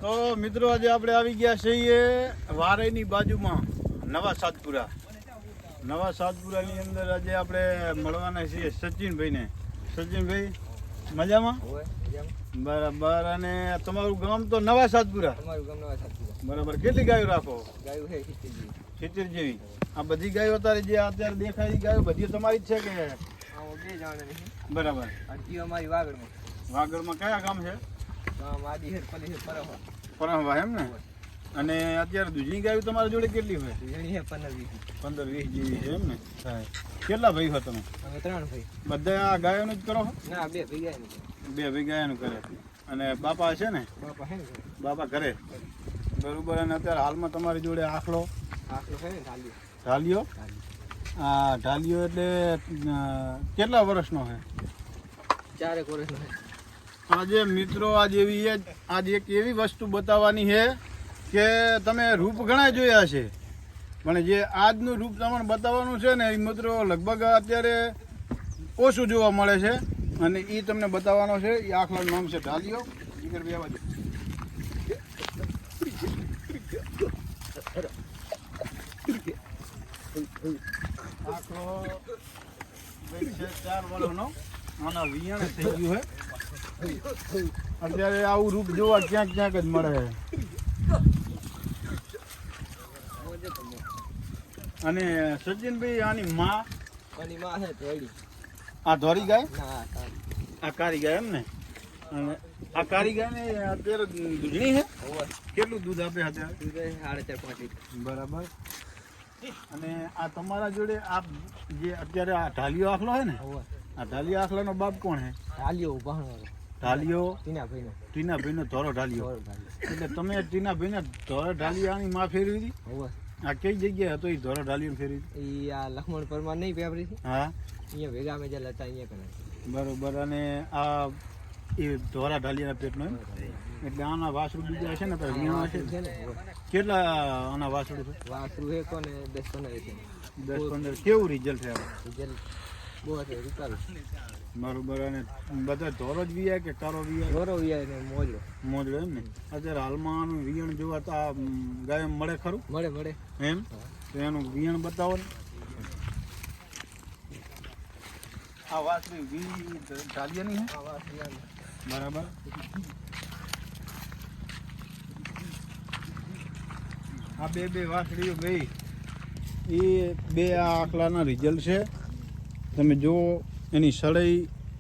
તો મિત્રો આજે આપણે આવી ગયા છીએ વારેની બાજુમાં નવા સાતપુરાની અંદર આજે આપણે મળવાના છીએ સચિનભાઈને. સચિનભાઈ મજામાં? બરાબર. અને તમારું ગામ તો નવા સાતપુરા? બરાબર. કેટલી ગાયો રાખો? ગાયો છે 70 જેવી. આ બધી ગાયો અત્યારે દેખાય ગાયો બધી તમારી જ છે કે? બે જાણે નહીં. બરાબર. અડધી અમારી વાગડમાં કયા ગામ છે? પરહવા એમ ને? અને અત્યારે દૂધની ગાયો તમારી જોડે કેટલી હોય? 15-20 જેવી છે એમ ને? કેટલા ભાઈ હો તમે? 3 ભાઈ. બધા આ ગાયોનું જ કરો? ના, 2 ભાઈ ગાયનું. 2 ભાઈ ગાયનું કરે. અને બાપા છે ને? બાપા ઘરે. બરોબર. અને અત્યારે હાલમાં તમારી જોડે આખલો છે ને? ઢાલિયો. આ ઢાલિયો એટલે કેટલા વર્ષનો છે? 4 વર્ષનો છે. આજે મિત્રો આજે એક એવી વસ્તુ બતાવવાની છે કે તમે રૂપ ઘણા જોયા છે, પણ જે આજનું રૂપ તમને બતાવવાનું છે ને એ મિત્રો લગભગ અત્યારે ઓછું જોવા મળે છે. અને એ તમને બતાવવાનો છે. એ આખલાનું નામ છે ઢાલિયો. આખલો 4 વર્ષનો આના વિયાણે થઈ ગયું છે. અત્યારે આવું રૂપ જોવા ક્યાંક જ મળે. અને સચિનભાઈ આની માં છે ધોળી. આ ધોરી ગાય? ના, આ કારી ગાય એમ ને? અને આ કારી ગાય ને અત્યારે દૂધણી છે? કેટલું દૂધ આપે અત્યારે? 4.5 લીટર. બરાબર. અને આ તમારા જોડે આ જે અત્યારે આ ઢાલિયો આખલો છે ને, આ ઢાલિયો આખલાનો બાપ કોણ છે? ઢાલિયો ઉભાણો. ઢાલિયો ટીનાભાઈનો ધોરો ઢાલિયો. એટલે તમે ટીનાભાઈને ધોરો ઢાલિયાની માં ફેરવી હતી? આ કઈ જગ્યાએ હતો એ ધોરો ઢાલિયો ફેરવી? એ આ લખમણ પરમાર નહીં પેપરી છે? હા, અહીંયા ભેગા મેં જ્યાં લતા અહીંયા કરે. બરોબર. અને આ એ ધોરા ઢાલિયાના પેટનો એમ? એટલે આના વાસરું બીજા છે ને તારે વિયાણા છે ને? કેટલા આના વાસરું છે? વાસરું છે કોને 10-15 છે. 10-15. કેવું રિઝલ્ટ છે? રિઝલ્ટ બહુ છે. રૂપારું. બરોબર. અને બધા ધોરો જ વિયા કે કારો વિયા? ધોરો વિયા ને મોજડો એમ ને? અત્યારે હાલમાં આનું વિયણ જોવા તો આ ગાય મળે ખરું? મળે એમ? તો એનું વિયણ બતાવો ને. આ વાસળી ઢાલિયાની છે? બરાબર. આ બે વાસળીઓ ગઈ એ 2 આ આખલાના રિઝલ્ટ છે. તમે જુઓ એની સળઈ,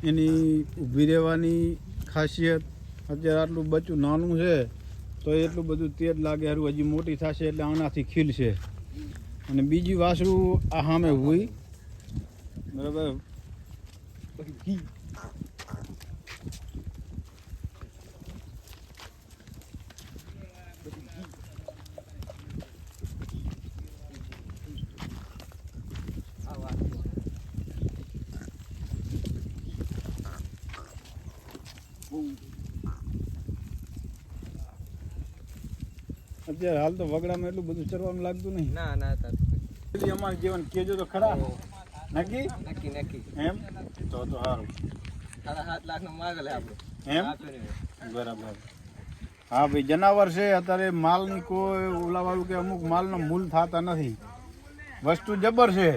એની ઊભી રહેવાની ખાસિયત. અત્યારે આટલું બચ્ચું નાનું છે તો એટલું બધું તેજ લાગે. હારું હજી મોટી થશે એટલે આનાથી ખીલશે. અને બીજી વાસળું આ સામે હોય. બરાબર. અત્યારે હાલ તો વગડામાં એટલું બધું ચરવાનું લાગતું નહીં. ના અમારું જીવન કેજો તો ખરા. નક્કી એમ? તો સારું. 7.5 લાખનો માગલે આપણો એમ? બરાબર. હા ભાઈ, જનાવર છે અત્યારે માલની કોઈ ઓલાવાળું કે અમુક માલનો મૂલ થતા નથી. વસ્તુ જબર છે.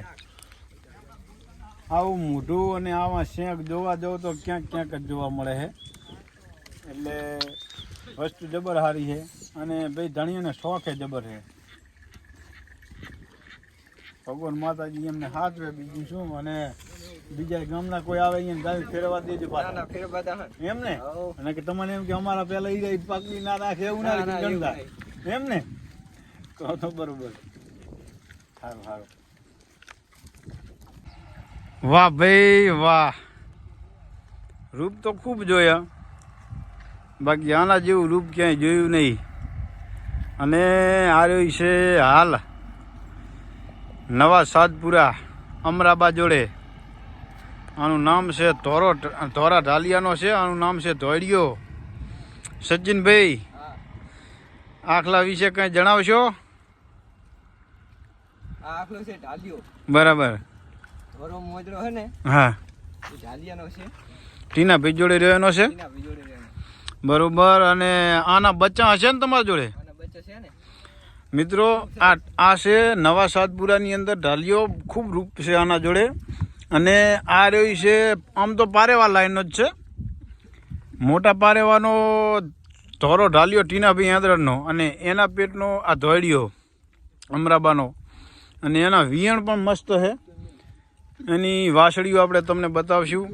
આવું મોઢું અને આવા શેંક જોવા જવું તો ક્યાંક જ જોવા મળે છે. એટલે વસ્તુ જબર સારી છે. અને ભાઈ ધણીઓને શોખ જબર છે. ભગવાન માતાજી એમને સાચવે. બીજું શું? અને બીજા ગામના કોઈ આવે અહીંયા ગાય ફેરવા દેજો પાછા એમ ને? અને કે તમને એમ કે અમારા પેલા ઈ પાકડી ના રાખે એવું ના ગણતા એમ ને? તો બરોબર. સારું. વાહ ભાઈ વાહ. રૂપ તો ખૂબ જોયા, બાકી આના જેવું રૂપ ક્યાંય જોયું નહીં. અને આ રહ્યું છે હાલ નવા સાતપુરા અમરાબા જોડે. આનું નામ છે ધોરા ઢાલિયાનો છે. આનું નામ છે ધોળિયો. સચિનભાઈ, આખલા વિશે કંઈ જણાવશો? આખલો છે ઢાલિયો. બરાબર. ધોરો મોજડો છે ને? હા. ઢાલિયાનો છે. ટીના ભાઈ જોડે રહેવાનો છે? બરોબર. અને આના બચ્ચા હશે ને તમારા જોડે? અને બચ્ચો છે ને મિત્રો આ છે નવા સાતપુરાની અંદર ઢાલિયો, ખૂબ રૂપ છે આના જોડે. અને આ રહ્યો છે આમ તો પારેવા લાઈનનો જ છે, મોટા પારેવાનો ધોરો ઢાલિયો ટીનાભાઈ આંદ્રનો. અને એના પેટનો આ ધોળિયો અમરાબાનો. અને એના વિયણ પણ મસ્ત છે. એની વાસળીઓ આપણે તમને બતાવશું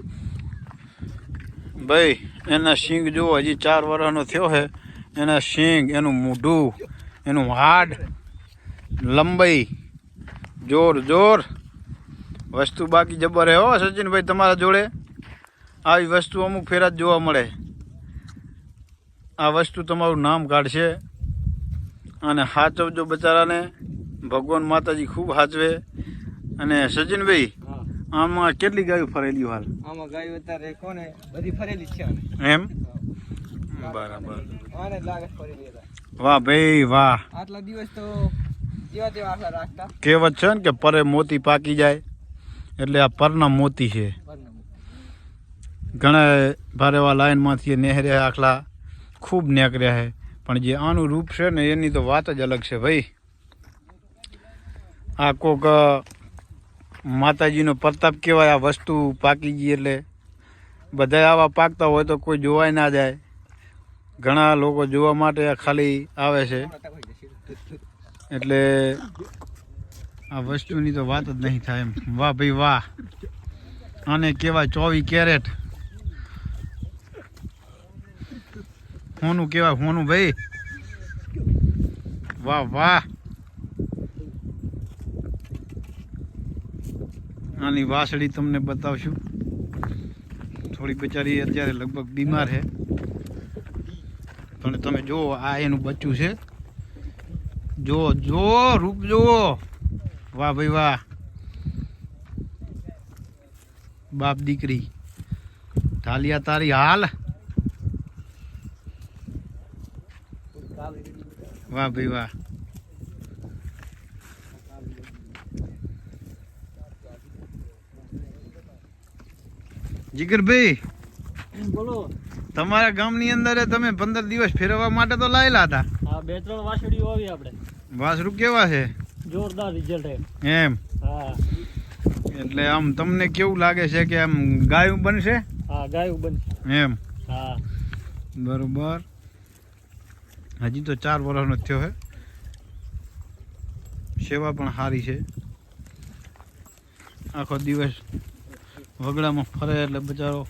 ભાઈ. એના શીંગ જુઓ, હજી 4 વર્ષનો થયો છે. એના શીંગ, એનું મૂઢું, એનું હાડ, લંબાઈ, જોર વસ્તુ બાકી જબર હે હો સચિનભાઈ. તમારા જોડે આવી વસ્તુ અમુક ફેરા જ જોવા મળે. આ વસ્તુ તમારું નામ કાઢશે. અને સાચવજો બચારાને, ભગવાન માતાજી ખૂબ સાચવે. અને સચિનભાઈ, હા આમાં કેટલી ગાયો ફરેલી હાલ? આમાં ગાયો અત્યારે કોને બધી ફરેલી જ છે આને. એમ? બરાબર. આને જ લાગે છે ફરેલી હતા. વાહ ભાઈ વાહ. આટલા દિવસ તો જેવા તેવા આખલા રાખતા. કહેવત છે ને કે પરે મોતી પાકી જાય, એટલે આ પરના મોતી છે. ઘણા ભારેવા લાઈનમાંથી નેહર્યા આખલા, ખૂબ નેકર્યા છે. પણ જે આનું રૂપ છે ને એની તો વાત જ અલગ છે ભાઈ. આ કોક માતાજીનો પ્રતાપ કહેવાય. આ વસ્તુ પાકી ગઈ એટલે બધા આવા પાકતા હોય તો કોઈ જોવાય ના જાય. ઘણા લોકો જોવા માટે ખાલી આવે છે. એટલે આ વસ્તુની તો વાત જ નહીં થાય એમ. વાહ ભાઈ વાહ. આને કહેવાય 24 કેરેટ હોનું કહેવાય, હોનું ભાઈ. વાહ વાહ. આની વાસળી તમને બતાવશું. થોડી બિચારી અત્યારે લગભગ બીમાર છે, પણ તમે જુઓ આ એનું બચ્ચું છે. જો રૂપ જુઓ. વાહ ભાઈ વાહ. બાપ દીકરી ઢાલિયા તારી હાલ. વાહ ભાઈ વાહ. જીગરભાઈ, બોલો. તમારા ગામની અંદર તમે 15 દિવસ ફેરવવા માટે તો લાયેલા હતા. આ 2-3 વાસળીઓ આવી આપણે. વાસરું કેવા છે? જોરદાર રિઝલ્ટ હે. એમ? હા એટલે આમ તમને કેવું લાગે છે કે આમ ગાયું બનશે? હા ગાયું બનશે. એમ? હા બરોબર. હજી તો 4 વર્ષનો થયો છે. સેવા પણ સારી છે. આખો દિવસ વગડામાં ફરે એટલે બચારો